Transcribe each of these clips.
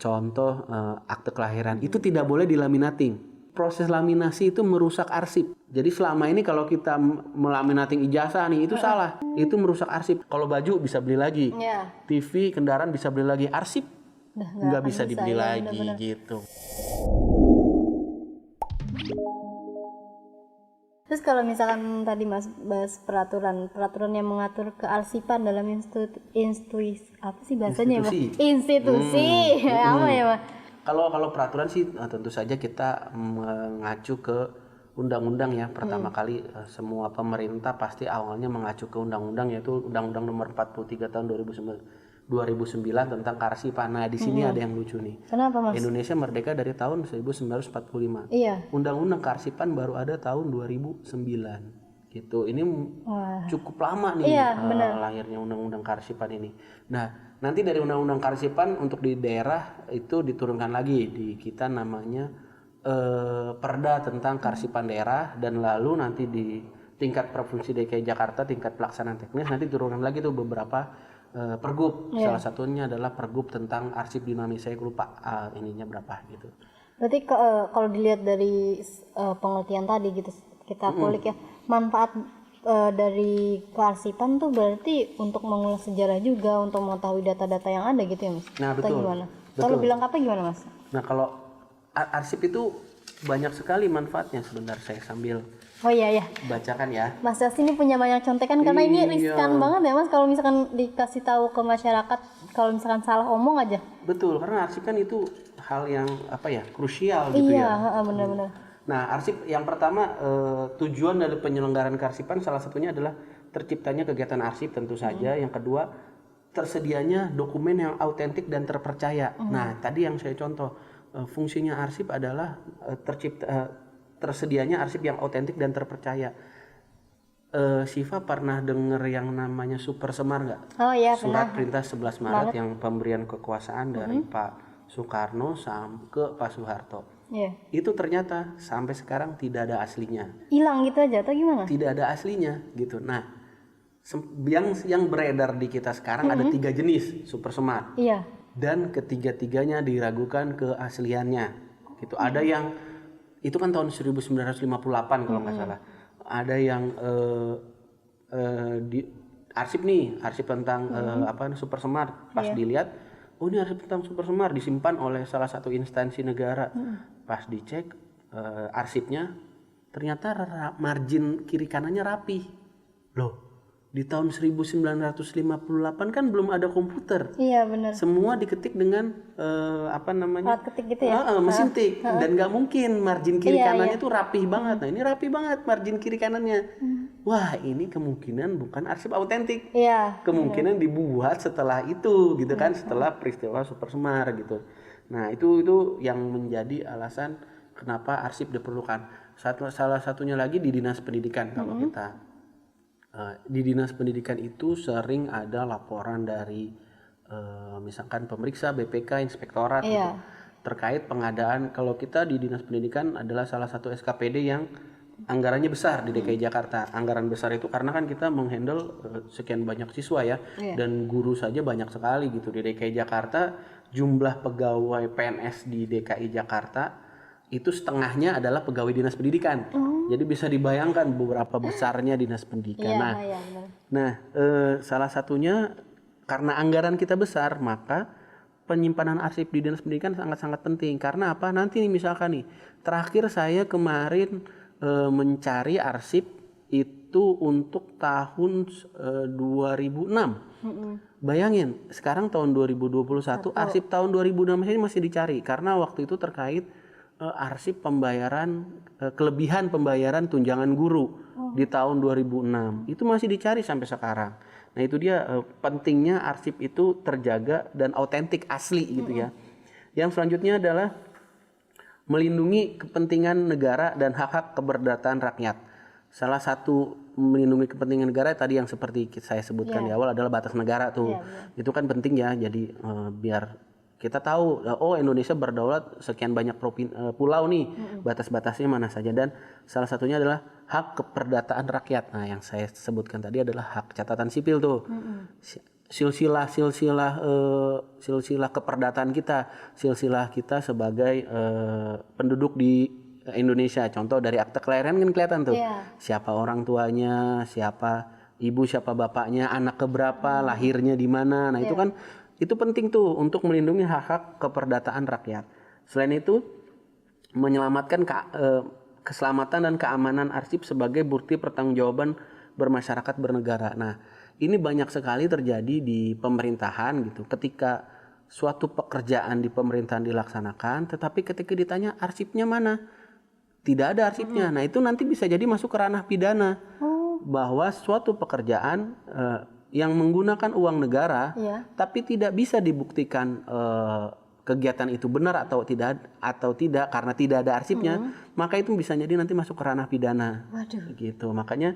contoh akte kelahiran itu tidak boleh dilaminating. Proses laminasi itu merusak arsip. Jadi selama ini kalau kita melaminating ijazah nih itu salah. Itu merusak arsip. Kalau baju bisa beli lagi. TV, kendaraan bisa beli lagi. Arsip nggak bisa dibeli lagi bener-bener. Gitu. Terus kalau misalkan tadi Mas bahas peraturan yang mengatur kearsipan dalam institusi apa sih bahasanya institusi apa ya Mas? Kalau peraturan sih tentu saja kita mengacu ke undang-undang ya. Pertama kali semua pemerintah pasti awalnya mengacu ke undang-undang, yaitu Undang-Undang Nomor 43 tahun 2009 tentang kearsipan. Nah, di sini ada yang lucu nih. Kenapa Mas? Indonesia merdeka dari tahun 1945. Iya. Undang-Undang kearsipan baru ada tahun 2009. Gitu. Ini cukup lama nih lahirnya Undang-Undang kearsipan ini. Nah, nanti dari Undang-Undang kearsipan untuk di daerah itu diturunkan lagi di kita namanya Perda tentang kearsipan daerah, dan lalu nanti di tingkat Provinsi DKI Jakarta tingkat pelaksanaan teknis nanti turunkan lagi tuh beberapa pergub. Salah satunya adalah pergub tentang arsip dinamis. Saya lupa ininya berapa gitu. Berarti kalau dilihat dari pengertian tadi gitu kita kulik ya, manfaat dari kearsipan tuh berarti untuk mengulas sejarah juga, untuk mengetahui data-data yang ada gitu ya Mas? Nah betul. Atau gimana? Kalau bilang apa gimana Mas? Nah kalau arsip itu banyak sekali manfaatnya sebentar, saya sambil bacakan ya. Mas Yas ini punya banyak contekan karena ini riskan banget ya Mas kalau misalkan dikasih tahu ke masyarakat kalau misalkan salah omong aja. Betul, karena arsip kan itu hal yang krusial gitu ya. Iya, benar-benar. Nah, arsip yang pertama tujuan dari penyelenggaraan kearsipan salah satunya adalah terciptanya kegiatan arsip tentu saja. Yang kedua, tersedianya dokumen yang autentik dan terpercaya. Nah, tadi yang saya contoh, fungsinya arsip adalah tersedianya arsip yang autentik dan terpercaya. Siva pernah dengar yang namanya Super Semar nggak? Oh iya, Surat Perintah 11 Maret yang pemberian kekuasaan dari Pak Soekarno sampai ke Pak Soeharto. Itu ternyata sampai sekarang tidak ada aslinya. Hilang gitu aja atau gimana? Tidak ada aslinya gitu. Nah, yang beredar di kita sekarang ada 3 jenis Super Semar. Iya. Dan ketiga-tiganya diragukan keasliannya. Gitu. Ada yang itu kan tahun 1958 kalau nggak salah. Ada yang di arsip tentang Super Semar. Pas dilihat, oh ini arsip tentang Super Semar disimpan oleh salah satu instansi negara. Pas dicek arsipnya ternyata margin kiri kanannya rapi. Loh, di tahun 1958 kan belum ada komputer. Iya benar. Semua diketik dengan alat ketik gitu ya? Mesin tik. Dan nggak mungkin margin kiri kanannya tuh rapih banget. Nah ini rapi banget margin kiri kanannya. Wah ini kemungkinan bukan arsip autentik. Iya. Kemungkinan dibuat setelah itu gitu kan, setelah peristiwa Super Semar gitu. Nah itu yang menjadi alasan kenapa arsip diperlukan. Salah satunya lagi di dinas pendidikan. Kalau kita di dinas pendidikan itu sering ada laporan dari misalkan pemeriksa, BPK, inspektorat gitu, terkait pengadaan. Kalau kita di dinas pendidikan adalah salah satu SKPD yang anggarannya besar di DKI Jakarta. Anggaran besar itu karena kan kita menghandle sekian banyak siswa ya, dan guru saja banyak sekali gitu di DKI Jakarta. Jumlah pegawai PNS di DKI Jakarta itu setengahnya adalah pegawai dinas pendidikan. Jadi bisa dibayangkan beberapa besarnya dinas pendidikan. Salah satunya karena anggaran kita besar, maka penyimpanan arsip di dinas pendidikan sangat-sangat penting. Karena apa? Nanti nih misalkan nih, terakhir saya kemarin mencari arsip itu untuk tahun 2006. Bayangin, sekarang tahun 2021, arsip tahun 2006 ini masih dicari karena waktu itu terkait arsip pembayaran kelebihan pembayaran tunjangan guru di tahun 2006. Itu masih dicari sampai sekarang. Nah, itu dia pentingnya arsip itu terjaga dan autentik asli gitu ya. Yang selanjutnya adalah melindungi kepentingan negara dan hak-hak keberdataan rakyat. Salah satu melindungi kepentingan negara tadi yang seperti saya sebutkan di awal adalah batas negara tuh. Itu kan penting ya. Jadi biar kita tahu Indonesia berdaulat sekian banyak pulau nih, batas-batasnya mana saja, dan salah satunya adalah hak keperdataan rakyat. Nah, yang saya sebutkan tadi adalah hak catatan sipil tuh. silsilah keperdataan kita, silsilah kita sebagai penduduk di Indonesia. Contoh dari akte kelahiran kan kelihatan tuh, siapa orang tuanya, siapa ibu, siapa bapaknya, anak keberapa, lahirnya di mana. Nah itu kan itu penting tuh untuk melindungi hak-hak keperdataan rakyat. Selain itu menyelamatkan keselamatan dan keamanan arsip sebagai bukti pertanggungjawaban bermasyarakat bernegara. Nah, ini banyak sekali terjadi di pemerintahan gitu. Ketika suatu pekerjaan di pemerintahan dilaksanakan, tetapi ketika ditanya arsipnya mana, tidak ada arsipnya. Nah, itu nanti bisa jadi masuk ke ranah pidana. Bahwa suatu pekerjaan yang menggunakan uang negara, tapi tidak bisa dibuktikan kegiatan itu benar atau tidak karena tidak ada arsipnya, maka itu bisa jadi nanti masuk ke ranah pidana. Gitu. Makanya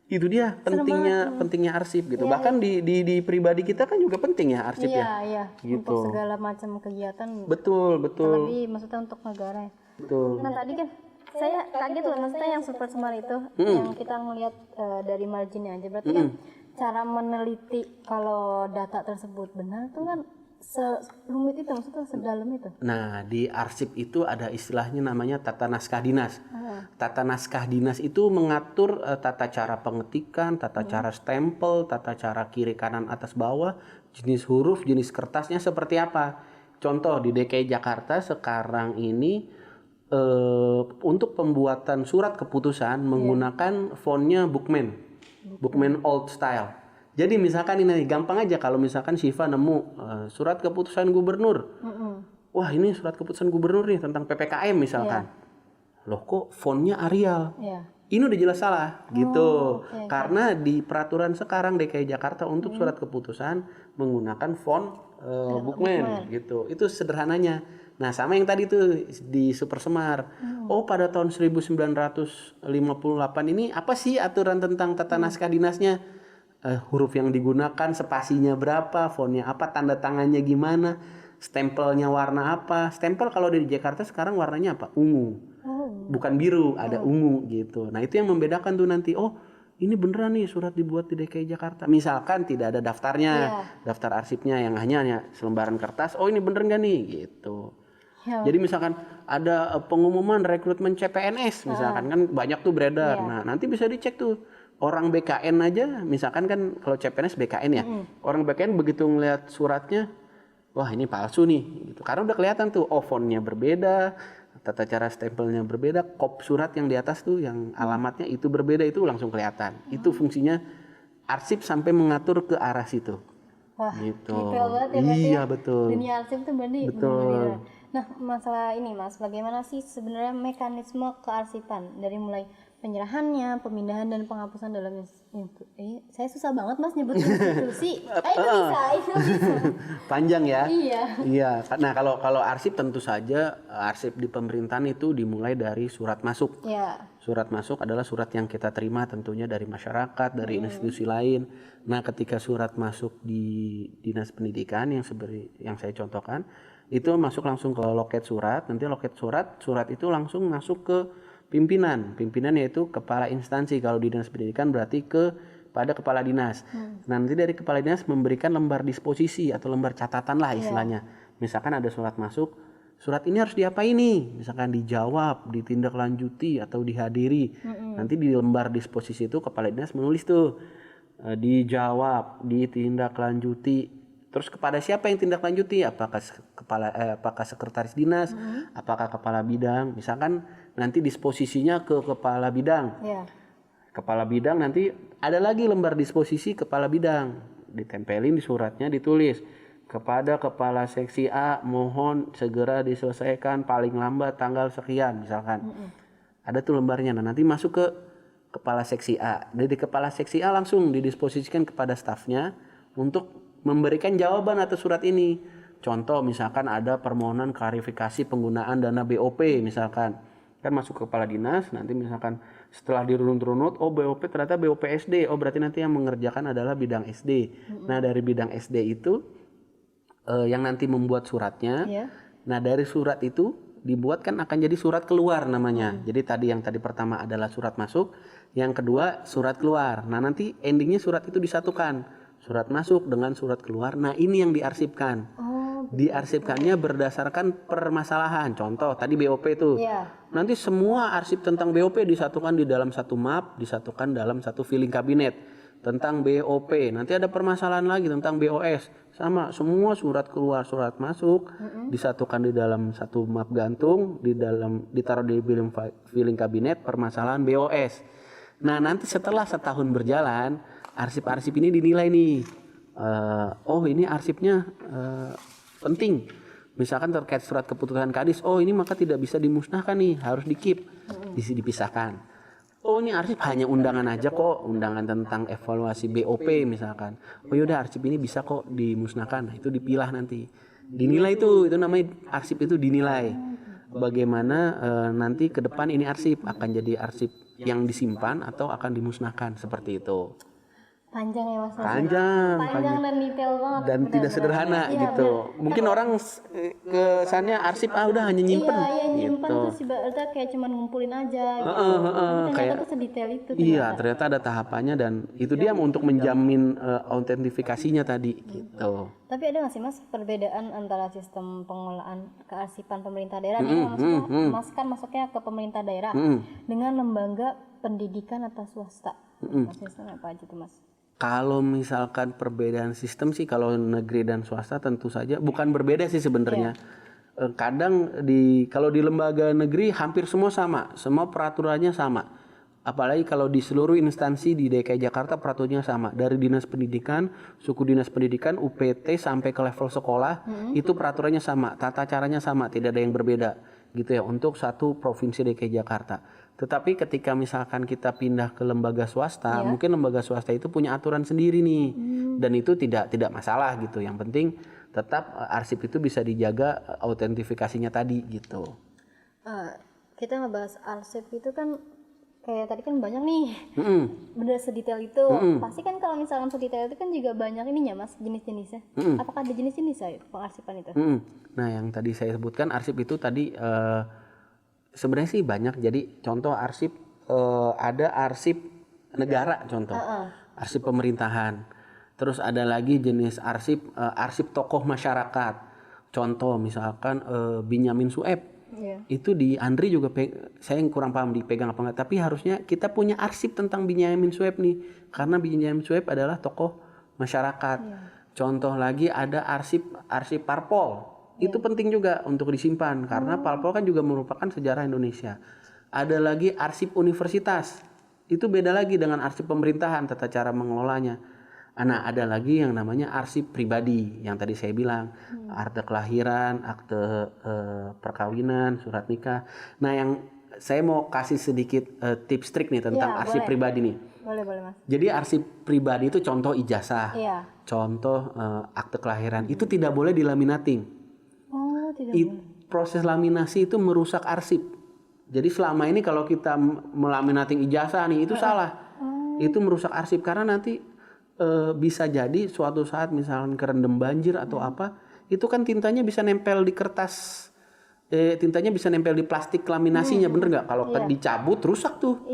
itu dia pentingnya arsip gitu. Bahkan di pribadi kita kan juga penting ya arsip ya. Gitu. Untuk segala macam kegiatan. Betul. Terlebih maksudnya untuk negara. Betul. Nah tadi kan saya kaget loh, maksudnya yang super smart itu yang kita ngelihat dari marginnya aja. Berarti kan cara meneliti kalau data tersebut benar itu kan serumit itu, maksudnya sedalam itu. Nah, di arsip itu ada istilahnya namanya tata naskah dinas. Tata naskah dinas itu mengatur tata cara pengetikan, tata cara stempel, tata cara kiri kanan atas bawah, jenis huruf, jenis kertasnya seperti apa. Contoh di DKI Jakarta sekarang ini untuk pembuatan surat keputusan menggunakan fontnya Bookman old style. Jadi misalkan ini gampang aja, kalau misalkan Syifa nemu surat keputusan gubernur, wah ini surat keputusan gubernur nih tentang PPKM misalkan, loh kok fontnya Arial, ini udah jelas salah gitu, karena di peraturan sekarang DKI Jakarta untuk surat keputusan menggunakan font Bookman gitu, itu sederhananya. Nah sama yang tadi tuh di Super Semar, oh pada tahun 1958 ini apa sih aturan tentang tata naskah dinasnya? Huruf yang digunakan, spasinya berapa, fontnya apa, tanda tangannya gimana, stempelnya warna apa. Stempel kalau di Jakarta sekarang warnanya apa? Ungu. Bukan biru, ada ungu gitu. Nah, itu yang membedakan tuh nanti, oh, ini beneran nih surat dibuat di DKI Jakarta. Misalkan tidak ada daftarnya, daftar arsipnya yang hanya selembaran kertas. Oh, ini bener nggak nih gitu. Jadi misalkan ada pengumuman rekrutmen CPNS misalkan, kan banyak tuh beredar. Nah, nanti bisa dicek tuh. Orang BKN aja, misalkan kan kalau CPNS BKN ya, orang BKN begitu ngeliat suratnya, wah ini palsu nih, gitu. Karena udah kelihatan tuh, oh fontnya berbeda, tata cara stempelnya berbeda, kop surat yang di atas tuh, yang alamatnya itu berbeda, itu langsung kelihatan. Itu fungsinya arsip sampai mengatur ke arah situ. Wah, gitu. detail banget ya. Iya betul. Dunia arsip tuh berarti. Betul. Nah masalah ini Mas, bagaimana sih sebenarnya mekanisme kearsipan dari mulai penyerahannya, pemindahan dan penghapusan dalam saya susah banget Mas nyebut institusi. Itu bisa. Panjang ya. Iya. Nah, kalau arsip tentu saja arsip di pemerintahan itu dimulai dari surat masuk. Surat masuk adalah surat yang kita terima tentunya dari masyarakat, dari institusi lain. Nah, ketika surat masuk di Dinas Pendidikan yang saya contohkan, itu masuk langsung ke loket surat. Nanti loket surat itu langsung masuk ke pimpinan yaitu kepala instansi. Kalau di Dinas Pendidikan berarti pada kepala dinas. Nanti dari kepala dinas memberikan lembar disposisi atau lembar catatan lah istilahnya. Misalkan ada surat masuk, surat ini harus diapain nih? Misalkan dijawab, ditindaklanjuti atau dihadiri. Nanti di lembar disposisi itu kepala dinas menulis tuh dijawab, ditindaklanjuti. Terus kepada siapa yang tindak lanjuti? Apakah sekretaris dinas? Apakah kepala bidang? Misalkan nanti disposisinya ke kepala bidang. Kepala bidang nanti ada lagi lembar disposisi kepala bidang. Ditempelin di suratnya, ditulis kepada kepala seksi A, mohon segera diselesaikan paling lambat tanggal sekian misalkan. Ada tuh lembarnya. Nah, nanti masuk ke kepala seksi A. Dari kepala seksi A langsung didisposisikan kepada stafnya untuk memberikan jawaban atas surat ini. Contoh misalkan ada permohonan klarifikasi penggunaan dana BOP misalkan, kan masuk ke kepala dinas. Nanti misalkan setelah dirunut-runut, oh BOP ternyata BOP SD, oh berarti nanti yang mengerjakan adalah bidang SD. Nah dari bidang SD itu yang nanti membuat suratnya. Nah dari surat itu dibuat kan akan jadi surat keluar namanya. Jadi yang tadi pertama adalah surat masuk, yang kedua surat keluar. Nah nanti endingnya surat itu disatukan. surat masuk dengan surat keluar. Nah, ini yang diarsipkan. Diarsipkannya berdasarkan permasalahan. Contoh tadi BOP itu. Nanti semua arsip tentang BOP disatukan di dalam satu map, disatukan dalam satu filing kabinet tentang BOP. Nanti ada permasalahan lagi tentang BOS. Sama, semua surat keluar, surat masuk disatukan di dalam satu map gantung, ditaruh di filing kabinet permasalahan BOS. Nah, nanti setelah setahun berjalan, arsip-arsip ini dinilai nih. Oh, ini arsipnya penting, misalkan terkait surat keputusan kadis, oh ini maka tidak bisa dimusnahkan nih, harus di-keep, dipisahkan. Oh ini arsip hanya undangan aja kok, undangan tentang evaluasi BOP misalkan. Oh yaudah arsip ini bisa kok dimusnahkan, nah, itu dipilah nanti, dinilai itu namanya arsip itu dinilai. Bagaimana nanti ke depan ini arsip akan jadi arsip yang disimpan atau akan dimusnahkan seperti itu. Panjang ya Mas. Panjang dan detail banget. Dan tidak sederhana gitu. Mungkin orang kesannya arsip udah hanya nyimpen. Iya, nyimpen gitu. terus ibaratnya kayak cuman ngumpulin aja gitu. Ternyata Kayak tuh sedetail itu. Iya, ternyata ada tahapannya dan itu dia untuk menjamin autentifikasinya tadi gitu. Tapi ada nggak sih Mas perbedaan antara sistem pengelolaan kearsipan pemerintah daerah Mas kan masuknya ke pemerintah daerah dengan lembaga pendidikan atau swasta? Sistemnya apa aja tuh Mas? Kalau misalkan perbedaan sistem sih, kalau negeri dan swasta tentu saja bukan berbeda sih sebenarnya. Kadang kalau di lembaga negeri hampir semua sama, semua peraturannya sama. Apalagi kalau di seluruh instansi di DKI Jakarta peraturannya sama. Dari dinas pendidikan, suku dinas pendidikan, UPT sampai ke level sekolah itu peraturannya sama, tata caranya sama, tidak ada yang berbeda gitu ya untuk satu provinsi DKI Jakarta. Tetapi ketika misalkan kita pindah ke lembaga swasta, mungkin lembaga swasta itu punya aturan sendiri nih, dan itu tidak masalah gitu. Yang penting tetap arsip itu bisa dijaga autentifikasinya tadi gitu. Kita ngebahas arsip itu kan kayak tadi kan banyak nih, bener sedetail itu. Pasti kan kalau misalkan sedetail itu kan juga banyak ininya Mas, jenis-jenisnya. Apakah ada jenis-jenis pengarsipan itu? Nah yang tadi saya sebutkan arsip itu tadi sebenarnya sih banyak. Jadi contoh arsip ada arsip negara, contoh arsip pemerintahan. Terus ada lagi jenis arsip arsip tokoh masyarakat. Contoh misalkan Benyamin Sueb. Itu di Andri juga saya kurang paham dipegang apa enggak, tapi harusnya kita punya arsip tentang Benyamin Sueb nih, karena Benyamin Sueb adalah tokoh masyarakat. Contoh lagi ada arsip parpol. Itu penting juga untuk disimpan karena parpol kan juga merupakan sejarah Indonesia. Ada lagi arsip universitas. Itu beda lagi dengan arsip pemerintahan, tata cara mengelolanya. Nah, ada lagi yang namanya arsip pribadi yang tadi saya bilang, akte kelahiran, akte perkawinan, surat nikah. Nah, yang saya mau kasih sedikit tips trik nih tentang arsip pribadi nih. Boleh Mas. Jadi arsip pribadi itu contoh ijazah, contoh akte kelahiran itu tidak boleh dilaminating. Proses laminasi itu merusak arsip. Jadi selama ini kalau kita melaminating ijazah nih itu salah. Itu merusak arsip karena nanti bisa jadi suatu saat misalkan kerendam banjir atau apa, itu kan tintanya bisa nempel di kertas, tintanya bisa nempel di plastik laminasinya, bener nggak? Kalau dicabut rusak tuh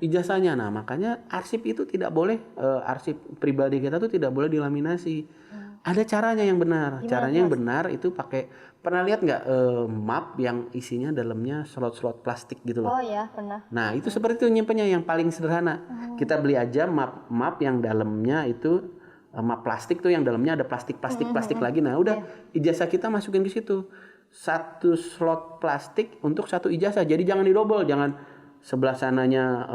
ijazahnya. Nah makanya arsip itu tidak boleh, arsip pribadi kita tuh tidak boleh dilaminasi. Ada caranya yang benar. Caranya yang benar itu pakai, pernah lihat nggak map yang isinya dalamnya slot-slot plastik gitu loh? Oh ya, pernah. Nah itu seperti itu nyimpennya yang paling sederhana. Kita beli aja map yang dalamnya itu map plastik tuh yang dalamnya ada plastik lagi. Nah udah ijazah kita masukin ke situ. Satu slot plastik untuk satu ijazah. Jadi jangan didobel, jangan sebelah sananya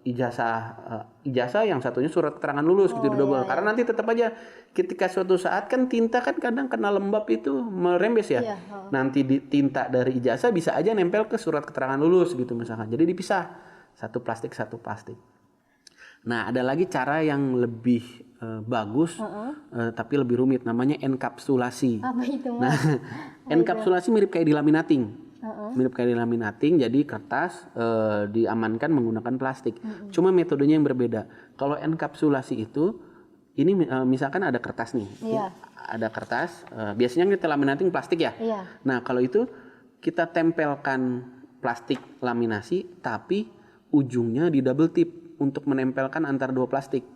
ijazah yang satunya surat keterangan lulus gitu didobel. Karena nanti tetap aja ketika suatu saat kan tinta kan kadang kena lembab itu merembes ya. Nanti tinta dari ijazah bisa aja nempel ke surat keterangan lulus gitu misalkan. Jadi dipisah satu plastik. Nah ada lagi cara yang lebih bagus tapi lebih rumit, namanya enkapsulasi. Apa itu Mas? Nah enkapsulasi mirip kayak dilaminating. Mirip kayak dilaminating, jadi kertas diamankan menggunakan plastik. Cuma metodenya yang berbeda. Kalau enkapsulasi itu, ini misalkan ada kertas nih, ada kertas. Biasanya kita laminating plastik ya. Nah kalau itu kita tempelkan plastik laminasi, tapi ujungnya di double tip untuk menempelkan antara dua plastik.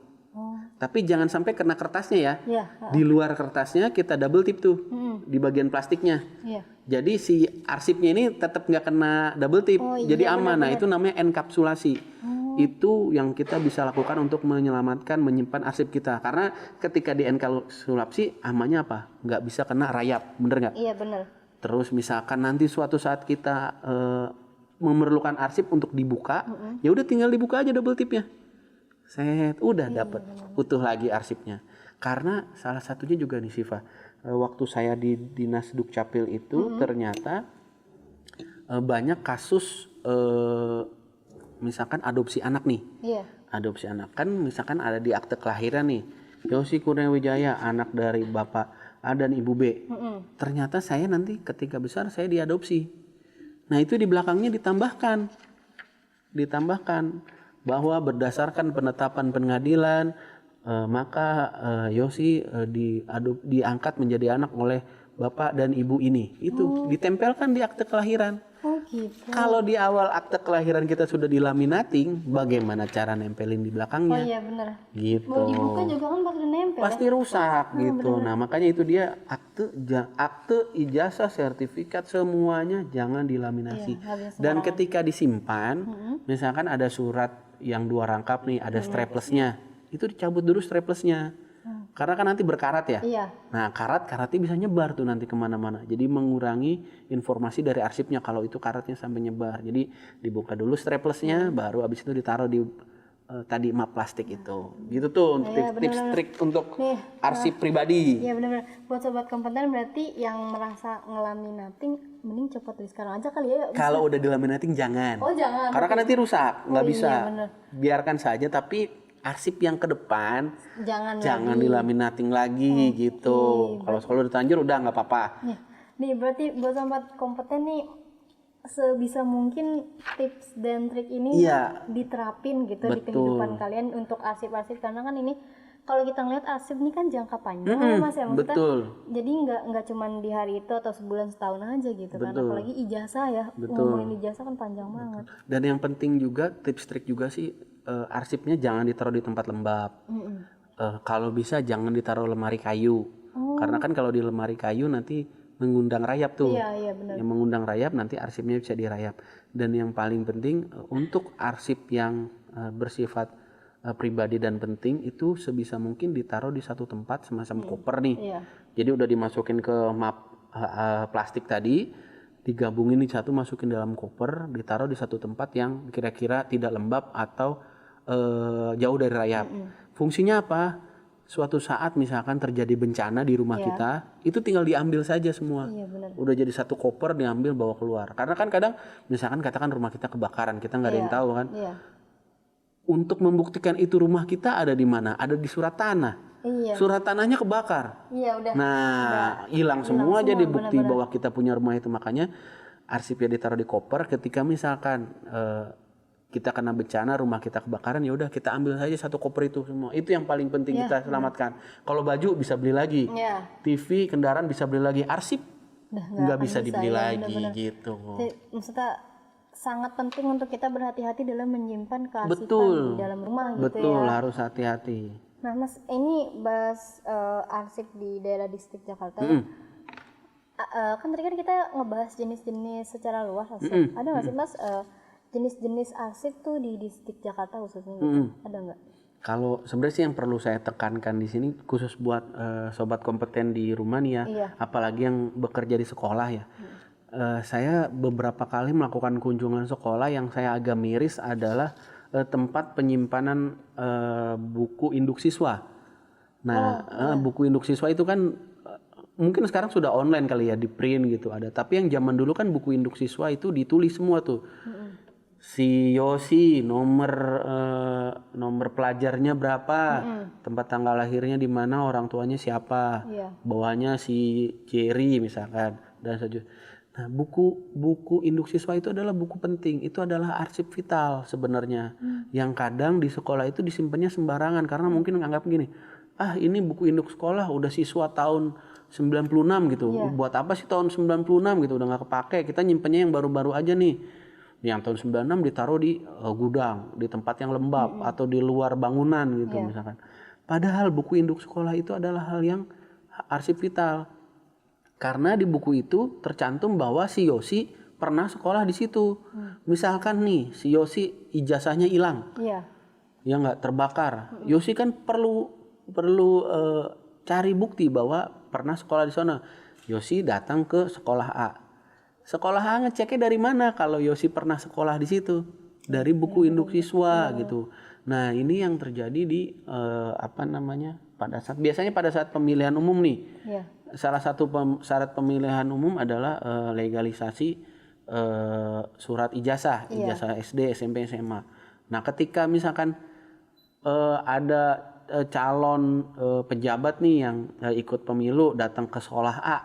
Tapi jangan sampai kena kertasnya ya. Iya. Di luar kertasnya kita double tip tuh di bagian plastiknya. Iya. Jadi si arsipnya ini tetap nggak kena double tip, Oh, iya, jadi aman. Nah benar-benar. itu namanya enkapsulasi. Itu yang kita bisa lakukan untuk menyelamatkan, menyimpan arsip kita. Karena ketika di enkapsulasi amannya apa? Nggak bisa kena rayap, bener nggak? Iya benar. Terus misalkan nanti suatu saat kita memerlukan arsip untuk dibuka, ya udah tinggal dibuka aja double tipnya. Set, udah dapat utuh lagi arsipnya. Karena salah satunya juga nih Siva, waktu saya di Dinas Dukcapil itu ternyata banyak kasus misalkan adopsi anak nih. Iya. Adopsi anak kan misalkan ada di akte kelahiran nih. Yosi Kurniawijaya anak dari Bapak A dan Ibu B. Ternyata saya nanti ketika besar saya diadopsi. Nah, itu di belakangnya ditambahkan bahwa berdasarkan penetapan pengadilan maka Yosi diangkat menjadi anak oleh Bapak dan Ibu ini. Itu ditempelkan di akte kelahiran. Oh gitu. Kalau di awal akte kelahiran kita sudah dilaminating, bagaimana cara nempelin di Oh belakangnya? iya benar. Gitu. Mau dibuka juga kan pasti udah nempel. Pasti rusak gitu. Nah, makanya itu dia akte ijazah, sertifikat semuanya jangan dilaminasi. Nggak bisa Dan ketika disimpan, misalkan ada surat yang 2 rangkap nih, ada straplessnya, itu dicabut dulu straplessnya. Karena kan nanti berkarat ya. Iya. Nah, karatnya bisa nyebar tuh nanti kemana-mana. Jadi mengurangi informasi dari arsipnya kalau itu karatnya sampai nyebar. Jadi dibuka dulu straplessnya, baru abis itu ditaruh di tadi map plastik itu. Gitu tuh untuk tips trik untuk arsip pribadi. Iya benar-benar. Buat sobat kompeten berarti yang merasa ngelaminating mending copot dari sekarang aja kali ya. Kalau udah dilaminating jangan. Oh jangan. Karena kan nanti rusak, nggak bisa. Iya, bener. Biarkan saja, tapi arsip yang ke depan Jangan dilaminating lagi gitu. Kalau ditanjur udah nggak apa-apa. Nih berarti buat sobat kompeten nih sebisa mungkin tips dan trik ini diterapin gitu di kehidupan kalian untuk arsip-arsip, karena kan ini kalau kita ngeliat arsip ini kan jangka panjang ya Mas ya, maksudnya jadi nggak cuman di hari itu atau sebulan setahun aja gitu kan, apalagi ijazah ya, ngomongin ijazah kan panjang banget. Dan yang penting juga tips trik juga sih, arsipnya jangan ditaruh di tempat lembab. Kalau bisa jangan ditaruh lemari kayu, karena kan kalau di lemari kayu nanti mengundang rayap tuh. Iya benar. Yang mengundang rayap nanti arsipnya bisa dirayap. Dan yang paling penting untuk arsip yang bersifat pribadi dan penting itu sebisa mungkin ditaruh di satu tempat semacam koper nih. Jadi udah dimasukin ke map plastik tadi, digabungin di satu, masukin dalam koper, ditaruh di satu tempat yang kira-kira tidak lembab atau jauh dari rayap. Fungsinya apa? Suatu saat misalkan terjadi bencana di rumah kita, itu tinggal diambil saja semua. Udah jadi satu koper, diambil bawa keluar. Karena kan kadang misalkan katakan rumah kita kebakaran, kita nggak ada yang tahu kan. Untuk membuktikan itu rumah kita ada di mana? Ada di surat tanah. Surat tanahnya kebakar. Nah, hilang semua jadi bukti bahwa kita punya rumah itu. Makanya arsipnya ditaruh di koper. Ketika misalkan kita kena bencana, rumah kita kebakaran, ya udah kita ambil saja satu koper itu semua. Itu yang paling penting kita selamatkan. Kalau baju bisa beli lagi, TV, kendaraan bisa beli lagi, arsip nggak bisa dibeli lagi gitu. Maksudnya sangat penting untuk kita berhati-hati dalam menyimpan kearsipan di dalam rumah gitu ya. Betul, harus hati-hati. Nah Mas, ini bahas arsip di daerah distrik Jakarta ya. Kan tadi kan kita ngebahas jenis-jenis secara luas arsip. Ada nggak sih Mas jenis-jenis arsip tuh di distrik Jakarta khususnya gitu? Ada nggak? Kalau sebenarnya sih yang perlu saya tekankan di sini khusus buat sobat kompeten di rumah nih ya, apalagi yang bekerja di sekolah ya. Saya beberapa kali melakukan kunjungan sekolah, yang saya agak miris adalah tempat penyimpanan buku induk siswa. Nah, buku induk siswa itu kan mungkin sekarang sudah online kali ya, di print gitu ada. Tapi yang zaman dulu kan buku induk siswa itu ditulis semua tuh. Si Yosi nomor pelajarnya berapa, tempat tanggal lahirnya di mana, orang tuanya siapa, bawahnya si Jerry misalkan, dan seterusnya. Nah, buku induk siswa itu adalah buku penting, itu adalah arsip vital sebenarnya, yang kadang di sekolah itu disimpannya sembarangan karena mungkin nganggap gini, ini buku induk sekolah udah siswa tahun 96 gitu, buat apa sih tahun 96 gitu, udah nggak kepake, kita nyimpennya yang baru-baru aja nih. Yang tahun 96 ditaruh di gudang, di tempat yang lembab atau di luar bangunan gitu misalkan. Padahal buku induk sekolah itu adalah hal yang arsip vital. Karena di buku itu tercantum bahwa si Yosi pernah sekolah di situ. Misalkan nih si Yosi ijazahnya hilang, Iya. ya nggak terbakar. Yosi kan perlu cari bukti bahwa pernah sekolah di sana. Yosi datang ke sekolah A. Sekolah A ngeceknya dari mana kalau Yosi pernah sekolah di situ? Dari buku induk siswa gitu. Nah, ini yang terjadi di biasanya pada saat pemilihan umum nih. Iya. Salah satu syarat pemilihan umum adalah legalisasi surat ijazah SD, SMP, SMA. Nah, ketika misalkan ada calon pejabat nih yang ikut pemilu datang ke sekolah A,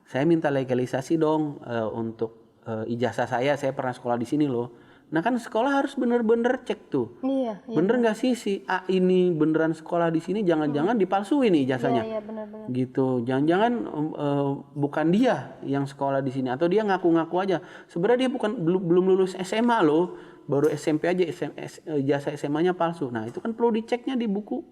saya minta legalisasi dong untuk ijazah saya pernah sekolah di sini loh. Nah kan sekolah harus bener-bener cek tuh, Iya. bener nggak sih si A ini beneran sekolah di sini, jangan-jangan dipalsuin nih ijazahnya, Iya, benar-benar. gitu. Jangan-jangan bukan dia yang sekolah di sini atau dia ngaku-ngaku aja. Sebenarnya dia belum lulus SMA loh, baru SMP aja ijazah SMA-nya palsu. Nah itu kan perlu diceknya di buku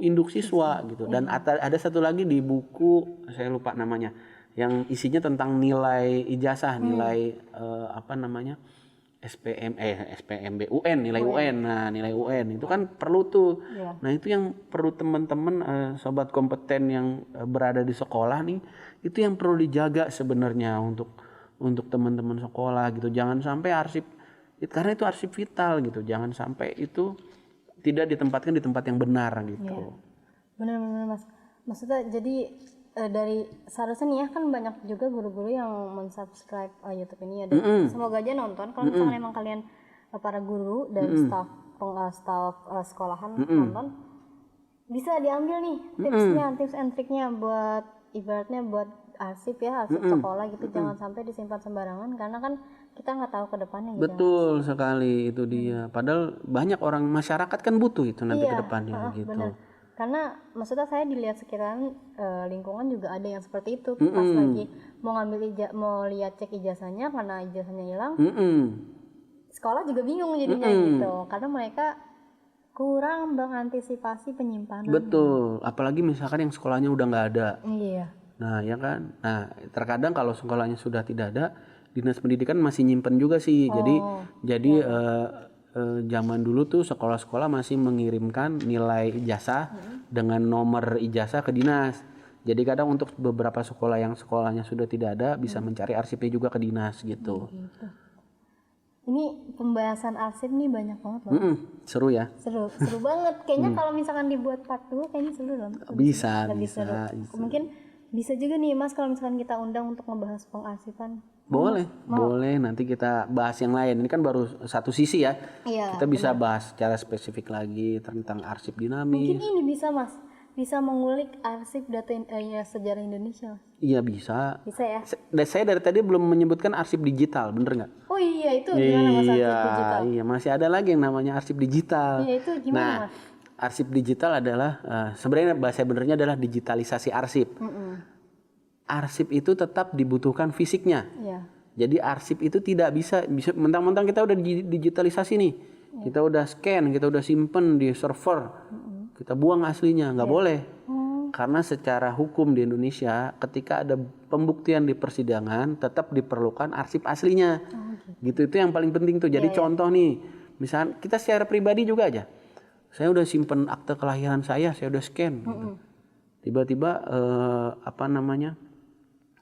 induk siswa gitu. Dan ada satu lagi di buku saya lupa namanya, yang isinya tentang nilai ijazah, nilai SPM UN, nilai UN. Nah, nilai UN itu kan perlu tuh. Iya. Nah, itu yang perlu teman-teman sobat kompeten yang berada di sekolah nih, itu yang perlu dijaga sebenarnya untuk teman-teman sekolah gitu. Jangan sampai karena itu arsip vital gitu. Jangan sampai itu tidak ditempatkan di tempat yang benar gitu. Iya. Benar-benar Mas. Maksudnya jadi dari seharusnya nih ya kan banyak juga guru-guru yang mensubscribe YouTube ini ya. Dan semoga aja nonton. Kalau misalkan emang kalian para guru dan staf sekolahan nonton, bisa diambil nih tips and triknya buat ibaratnya buat arsip sekolah gitu. Jangan sampai disimpan sembarangan karena kan kita nggak tahu ke depannya gitu. Betul sekali itu dia. Padahal banyak orang masyarakat kan butuh itu nanti ke depannya gitu. Bener. Karena maksudnya saya dilihat sekitaran lingkungan juga ada yang seperti itu. Pas lagi mau mau lihat cek ijazahnya karena ijazahnya hilang, sekolah juga bingung jadinya gitu. Karena mereka kurang mengantisipasi penyimpanan. Betul. Apalagi misalkan yang sekolahnya udah nggak ada. Iya. Nah ya kan. Nah terkadang kalau sekolahnya sudah tidak ada, dinas pendidikan masih nyimpen juga sih. Jadi zaman dulu tuh sekolah-sekolah masih mengirimkan nilai ijazah dengan nomor ijazah ke dinas. Jadi kadang untuk beberapa sekolah yang sekolahnya sudah tidak ada bisa mencari arsipnya juga ke dinas gitu. Ini pembahasan arsip nih banyak banget loh. Seru ya. Seru banget. Kayaknya kalau misalkan dibuat part 2 kayaknya seru loh. Bisa. Mungkin bisa juga nih Mas kalau misalkan kita undang untuk membahas pengarsipan. Boleh nanti kita bahas yang lain. Ini kan baru satu sisi ya. Iya. Kita bisa bahas secara spesifik lagi tentang arsip dinamis. Mungkin ini bisa Mas, bisa mengulik arsip data sejarah Indonesia. Iya bisa. Bisa ya. Saya dari tadi belum menyebutkan arsip digital, bener nggak? Oh iya itu gimana Mas arsip digital? Iya masih ada lagi yang namanya arsip digital. Iya itu gimana Mas? Arsip digital adalah sebenarnya bahasa benernya adalah digitalisasi arsip. Arsip itu tetap dibutuhkan fisiknya. Iya. Jadi arsip itu tidak bisa mentang-mentang kita udah digitalisasi nih. Kita udah scan, kita udah simpen di server. Kita buang aslinya, nggak boleh. Karena secara hukum di Indonesia ketika ada pembuktian di persidangan tetap diperlukan arsip aslinya. Gitu itu yang paling penting tuh. Jadi contoh nih, misalnya kita secara pribadi juga aja. Saya udah simpen akte kelahiran saya udah scan. Gitu. Tiba-tiba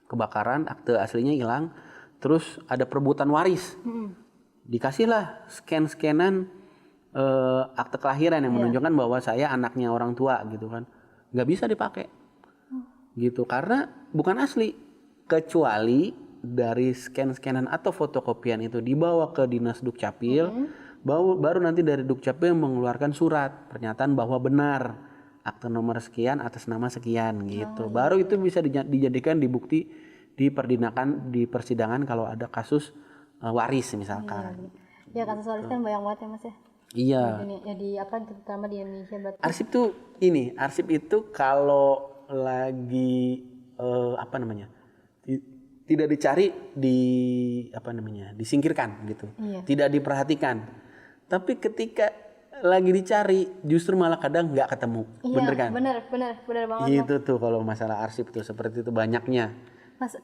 kebakaran, akte aslinya hilang, terus ada perebutan waris, dikasihlah scan-scanan akte kelahiran yang menunjukkan bahwa saya anaknya orang tua gitu kan, nggak bisa dipakai, gitu karena bukan asli, kecuali dari scan-scanan atau fotokopian itu dibawa ke dinas dukcapil, baru nanti dari dukcapil mengeluarkan surat pernyataan bahwa benar akte nomor sekian atas nama sekian gitu. Baru itu bisa dijadikan dibukti di persidangan kalau ada kasus waris misalkan. Ya kasus waris kan banyak banget ya Mas ya. Iya. Jadi terutama di Indonesia berarti. Arsip itu kalau lagi tidak dicari disingkirkan gitu. Tidak diperhatikan. Tapi ketika lagi dicari justru malah kadang nggak ketemu. Iya, Bener kan? bener banget Mas. Itu tuh kalau masalah arsip tuh seperti itu banyaknya. Mas,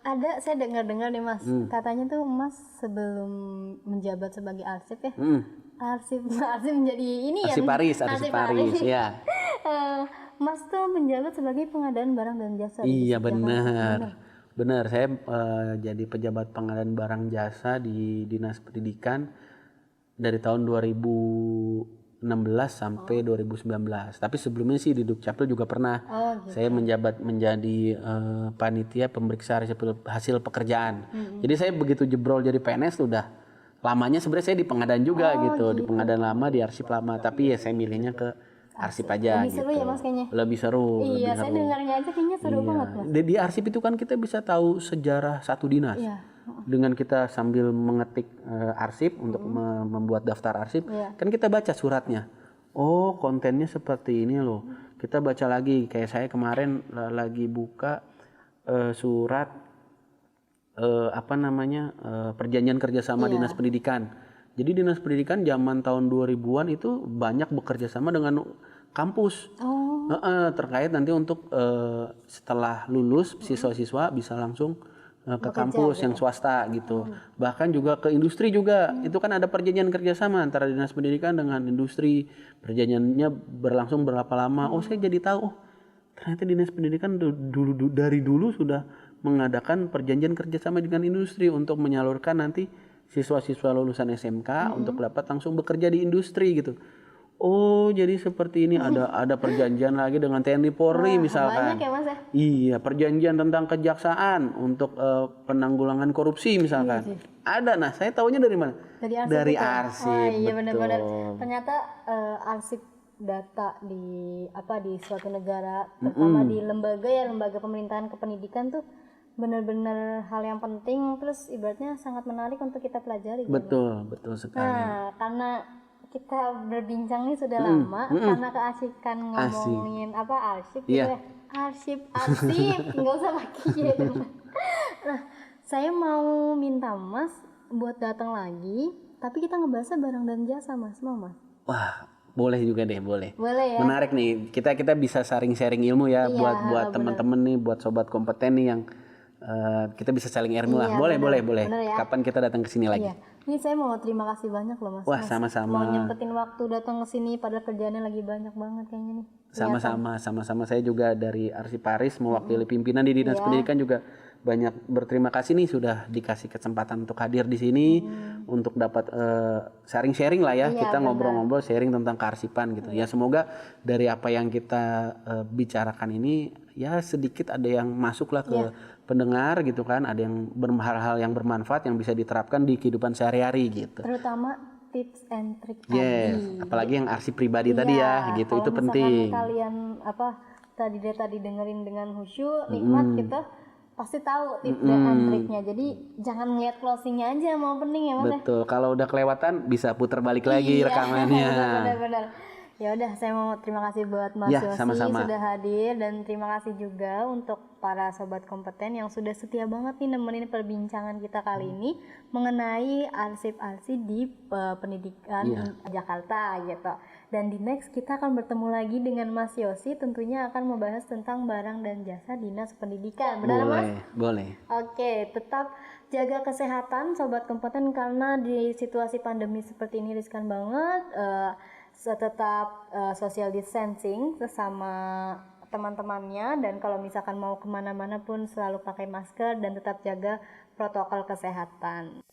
ada saya dengar-dengar nih Mas, katanya tuh Mas sebelum menjabat sebagai arsip ya, arsip menjadi ini ya, Arsip Paris, ya. Mas tuh menjabat sebagai pengadaan barang dan jasa. Iya benar. Saya jadi pejabat pengadaan barang jasa di Dinas Pendidikan dari tahun 2016 sampai 2019. Tapi sebelumnya sih di Dukcapil juga pernah. Saya menjabat menjadi panitia pemeriksa hasil pekerjaan. Jadi saya begitu jebrol jadi PNS udah lamanya sebenarnya saya di pengadaan juga gitu, di pengadaan lama, di arsip lama. Tapi ya saya milihnya ke arsip aja lebih gitu. seru ya Mas kayaknya. Lebih seru. Iya, saya dengarnya aja kayaknya seru banget Mas. Di arsip itu kan kita bisa tahu sejarah satu dinas. Iya. Dengan kita sambil mengetik arsip untuk membuat daftar arsip, kan kita baca suratnya. Oh, kontennya seperti ini loh. Kita baca lagi. Kayak saya kemarin lagi buka surat perjanjian kerjasama Dinas Pendidikan. Jadi Dinas Pendidikan zaman tahun 2000-an itu banyak bekerja sama dengan kampus. Terkait nanti untuk setelah lulus siswa-siswa bisa langsung ke kampus yang swasta gitu. Bahkan juga ke industri juga. Itu kan ada perjanjian kerjasama antara Dinas Pendidikan dengan industri. Perjanjiannya berlangsung berapa lama. Oh, saya jadi tahu. Ternyata Dinas Pendidikan dari dulu sudah mengadakan perjanjian kerjasama dengan industri untuk menyalurkan nanti siswa-siswa lulusan SMK untuk dapat langsung bekerja di industri gitu. Oh, jadi seperti ini ada perjanjian lagi dengan TNI Polri misalkan. Banyak ya Mas ya? Iya, perjanjian tentang kejaksaan untuk penanggulangan korupsi misalkan. Ada. Nah, saya tahunya dari mana? Dari arsip. Oh iya, betul. benar-benar. Ternyata arsip data di suatu negara, terutama di lembaga pemerintahan kependidikan tuh benar-benar hal yang penting, terus ibaratnya sangat menarik untuk kita pelajari. Betul sekali. Nah, karena kita berbincang nih sudah lama, karena keasikan ngomongin arsip gitu ya. Arsip, nggak usah pakai gitu. Nah, saya mau minta Mas buat datang lagi, tapi kita ngebahasnya barang dan jasa Mas, mau Mas? Wah, boleh juga deh, boleh. Boleh ya. Menarik nih, kita bisa sharing ilmu ya, buat teman-teman nih, buat sobat kompeten nih yang kita bisa saling ilmu lah. Boleh. Ya. Kapan kita datang ke sini lagi? Iya. Ini saya mau terima kasih banyak loh Mas. Wah, sama-sama. Mau nyempetin waktu datang ke sini padahal kerjaannya lagi banyak banget kayaknya nih. Sama-sama saya juga dari Arsip Paris mewakili pimpinan di Dinas Pendidikan juga banyak berterima kasih nih sudah dikasih kesempatan untuk hadir di sini untuk dapat sharing lah ya. Kita ngobrol-ngobrol sharing tentang kearsipan gitu. Ya semoga dari apa yang kita bicarakan ini ya sedikit ada yang masuk lah ke pendengar gitu kan, ada yang hal-hal yang bermanfaat yang bisa diterapkan di kehidupan sehari-hari gitu. Terutama tips and trick tadi. Apalagi yang arsip pribadi tadi ya, gitu itu penting. Kalau kalian tadi dengerin dengan khusyuk, nikmat gitu, pasti tahu tips and triknya. Jadi jangan ngeliat closingnya aja mau penting ya Mas. Betul. Kalau udah kelewatan bisa putar balik lagi rekamannya. Benar. Ya udah, saya mau terima kasih buat Mas Yosi sama-sama. sudah hadir, dan terima kasih juga untuk para sobat kompeten yang sudah setia banget nih nemenin perbincangan kita kali ini mengenai arsip-arsip di pendidikan Jakarta gitu. Dan di next kita akan bertemu lagi dengan Mas Yosi, tentunya akan membahas tentang barang dan jasa Dinas Pendidikan. Benar Mas? Boleh. Oke, tetap jaga kesehatan sobat kompeten karena di situasi pandemi seperti ini riskan banget. Tetap social distancing sesama teman-temannya, dan kalau misalkan mau kemana-mana pun selalu pakai masker dan tetap jaga protokol kesehatan.